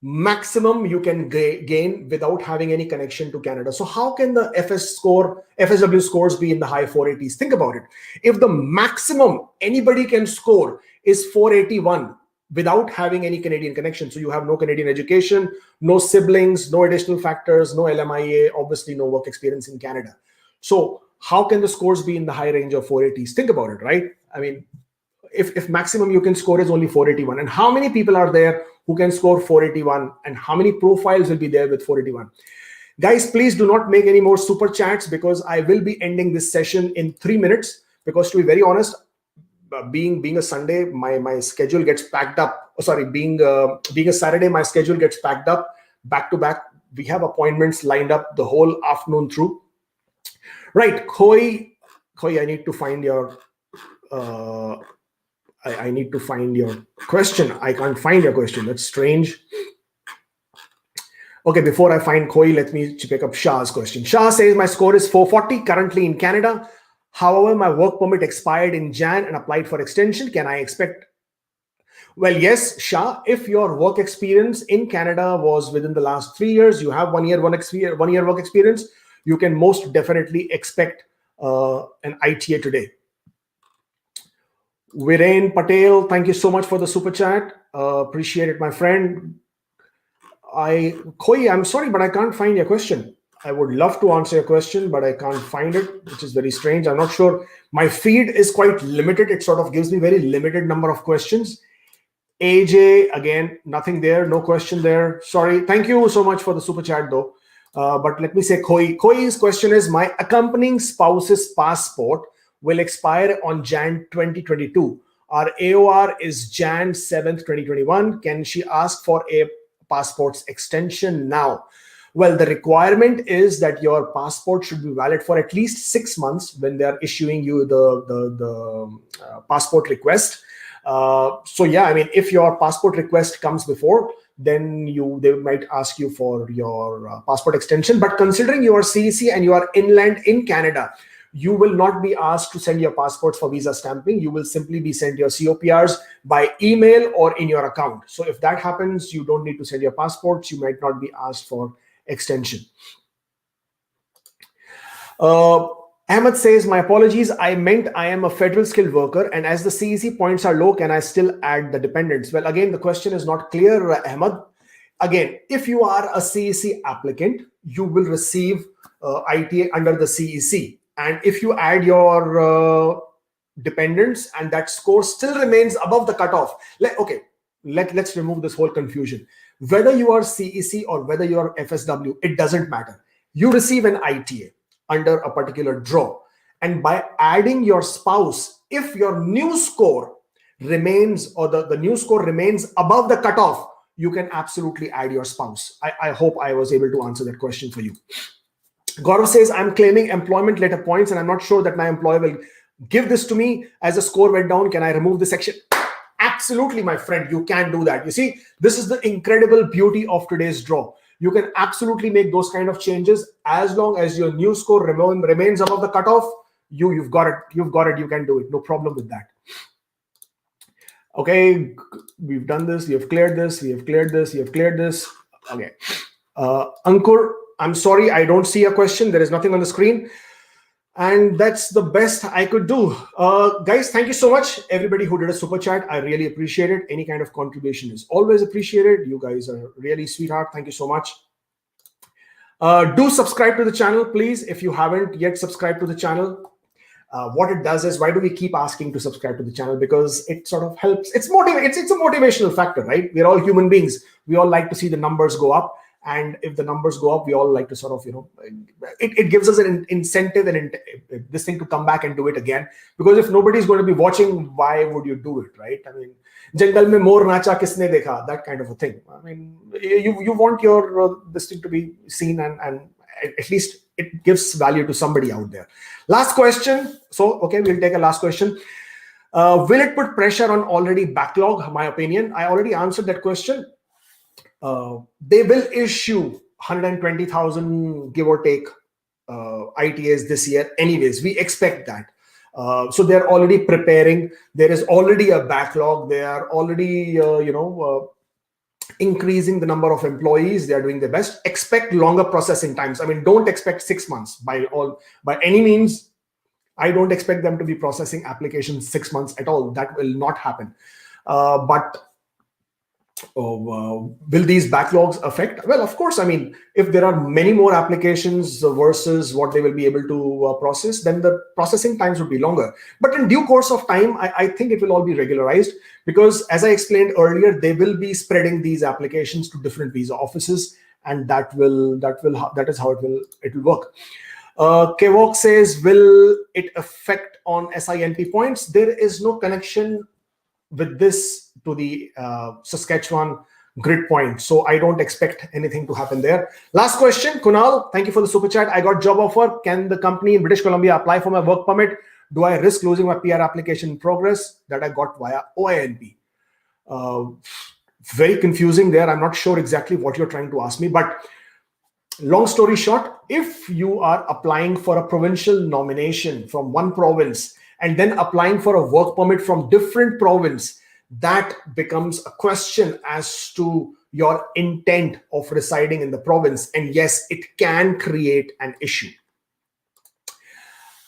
maximum you can gain without having any connection to Canada. So how can the FSW scores be in the high 480s? Think about it. If the maximum anybody can score is 481 without having any Canadian connection, so you have no Canadian education, no siblings, no additional factors, no LMIA, obviously no work experience in Canada. So how can the scores be in the high range of 480s? Think about it, right? I mean, if maximum you can score is only 481, and how many people are there who can score 481, and how many profiles will be there with 481? Guys, please do not make any more super chats, because I will be ending this session in 3 minutes, because to be very honest, being a Sunday, my schedule gets packed up. Sorry, being a Saturday, my schedule gets packed up back to back. We have appointments lined up the whole afternoon through. Right, Koi, I need to find your I need to find your question. I can't find your question. That's strange. Okay, before I find Koi, let me pick up Shah's question. Shah says, my score is 440 currently in Canada. However, my work permit expired in Jan and applied for extension. Can I expect? Well, yes, Shah, if your work experience in Canada was within the last 3 years, you have 1 year work experience, you can most definitely expect an ITA today. Viren Patel, thank you so much for the super chat. Appreciate it, my friend. Koi, I'm sorry, but I can't find your question. I would love to answer your question, but I can't find it, which is very strange. I'm not sure. My feed is quite limited. It sort of gives me very limited number of questions. AJ, again, nothing there. No question there. Sorry. Thank you so much for the super chat, though. But let me say Koi. Koi's question is, my accompanying spouse's passport will expire on Jan 2022. Our AOR is Jan 7th, 2021. Can she ask for a passport's extension now? Well, the requirement is that your passport should be valid for at least 6 months when they are issuing you the passport request. So yeah, I mean, if your passport request comes before, then they might ask you for your passport extension. But considering you are CEC and you are inland in Canada, you will not be asked to send your passports for visa stamping. You will simply be sent your COPRs by email or in your account. So if that happens, you don't need to send your passports. You might not be asked for extension. Ahmed says, my apologies. I meant I am a federal skilled worker, and as the CEC points are low, can I still add the dependents? Well, again, the question is not clear, Ahmed. Again, if you are a CEC applicant, you will receive ITA under the CEC. And if you add your dependents and that score still remains above the cutoff, let's remove this whole confusion. Whether you are CEC or whether you are FSW, it doesn't matter. You receive an ITA under a particular draw. And by adding your spouse, if your new score remains, or the new score remains above the cutoff, you can absolutely add your spouse. I hope I was able to answer that question for you. Gaurav says, I'm claiming employment letter points and I'm not sure that my employer will give this to me as a score went down. Can I remove the section? Absolutely, my friend, you can do that. You see, this is the incredible beauty of today's draw. You can absolutely make those kind of changes as long as your new score remains above the cutoff. You've got it. You've got it. You can do it. No problem with that. Okay, we've done this. We have cleared this. We have cleared this. We have cleared this. Okay. Ankur, I'm sorry, I don't see a question. There is nothing on the screen. And that's the best I could do. Guys, thank you so much. Everybody who did a super chat, I really appreciate it. Any kind of contribution is always appreciated. You guys are really sweetheart. Thank you so much. Do subscribe to the channel, please. If you haven't yet subscribed to the channel, what it does is, why do we keep asking to subscribe to the channel? Because it sort of helps. It's a motivational factor, right? We're all human beings. We all like to see the numbers go up. And if the numbers go up, we all like to sort of, it gives us an incentive and this thing to come back and do it again. Because if nobody's going to be watching, why would you do it, right? I mean, Jangal mein mor nacha kisne dekha, that kind of a thing. I mean, you want your this thing to be seen, and at least it gives value to somebody out there. Last question. So, okay, we'll take a last question. Will it put pressure on already backlog? My opinion, I already answered that question. They will issue 120,000, give or take, ITAs this year anyways. We expect that. So they're already preparing. There is already a backlog. They are already, increasing the number of employees. They are doing their best. Expect longer processing times. I mean, don't expect 6 months by any means. I don't expect them to be processing applications 6 months at all. That will not happen. But will these backlogs affect? Well, of course. I mean, if there are many more applications versus what they will be able to process, then the processing times would be longer. But in due course of time, I think it will all be regularized, because as I explained earlier, they will be spreading these applications to different visa offices, and that is how it will work. Kevok says, will it affect on SINP points? There is no connection with this to the Saskatchewan grid point. So I don't expect anything to happen there. Last question, Kunal, thank you for the super chat. I got job offer. Can the company in British Columbia apply for my work permit? Do I risk losing my PR application in progress that I got via OINP? Very confusing there. I'm not sure exactly what you're trying to ask me, but long story short, if you are applying for a provincial nomination from one province and then applying for a work permit from different province, that becomes a question as to your intent of residing in the province. And yes, it can create an issue.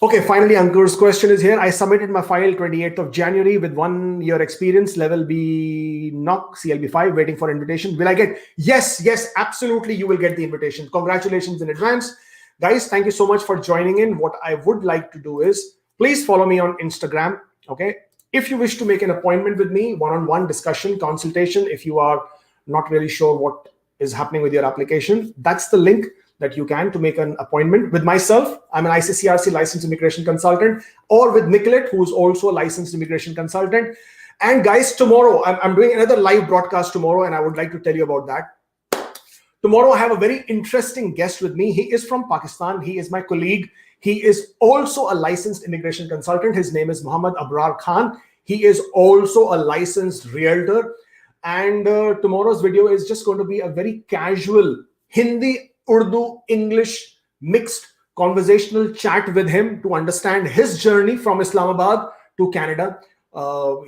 Okay, finally, Ankur's question is here. I submitted my file 28th of January with 1 year experience, level B NOC, CLB5, waiting for invitation. Will I get? Yes, absolutely, you will get the invitation. Congratulations in advance. Guys, thank you so much for joining in. What I would like to do is, please follow me on Instagram, okay? If you wish to make an appointment with me, one-on-one discussion, consultation, if you are not really sure what is happening with your application, that's the link that you can to make an appointment with myself. I'm an ICCRC licensed immigration consultant, or with Nicolette, who is also a licensed immigration consultant. And guys, tomorrow, I'm doing another live broadcast tomorrow, and I would like to tell you about that. Tomorrow, I have a very interesting guest with me. He is from Pakistan. He is my colleague. He is also a licensed immigration consultant. His name is Muhammad Abrar Khan. He is also a licensed realtor. And tomorrow's video is just going to be a very casual Hindi, Urdu, English mixed conversational chat with him to understand his journey from Islamabad to Canada.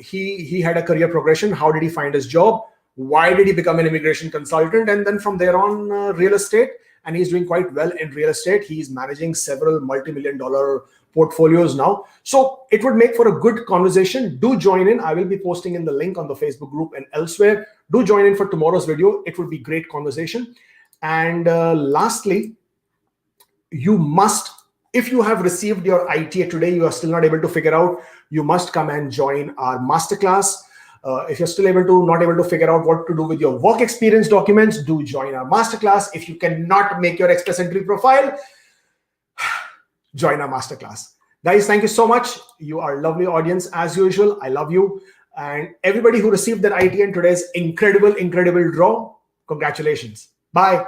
He had a career progression. How did he find his job? Why did he become an immigration consultant? And then from there on, real estate. And he's doing quite well in real estate. He's managing several multi-million-dollar portfolios now. So it would make for a good conversation. Do join in. I will be posting in the link on the Facebook group and elsewhere. Do join in for tomorrow's video. It would be great conversation. And lastly, you must, if you have received your ITA today, you are still not able to figure out, you must come and join our masterclass. If you're still not able to figure out what to do with your work experience documents, do join our masterclass. If you cannot make your Express Entry profile, join our masterclass. Guys, thank you so much. You are a lovely audience as usual. I love you. And everybody who received their ITA in today's incredible draw, congratulations. Bye.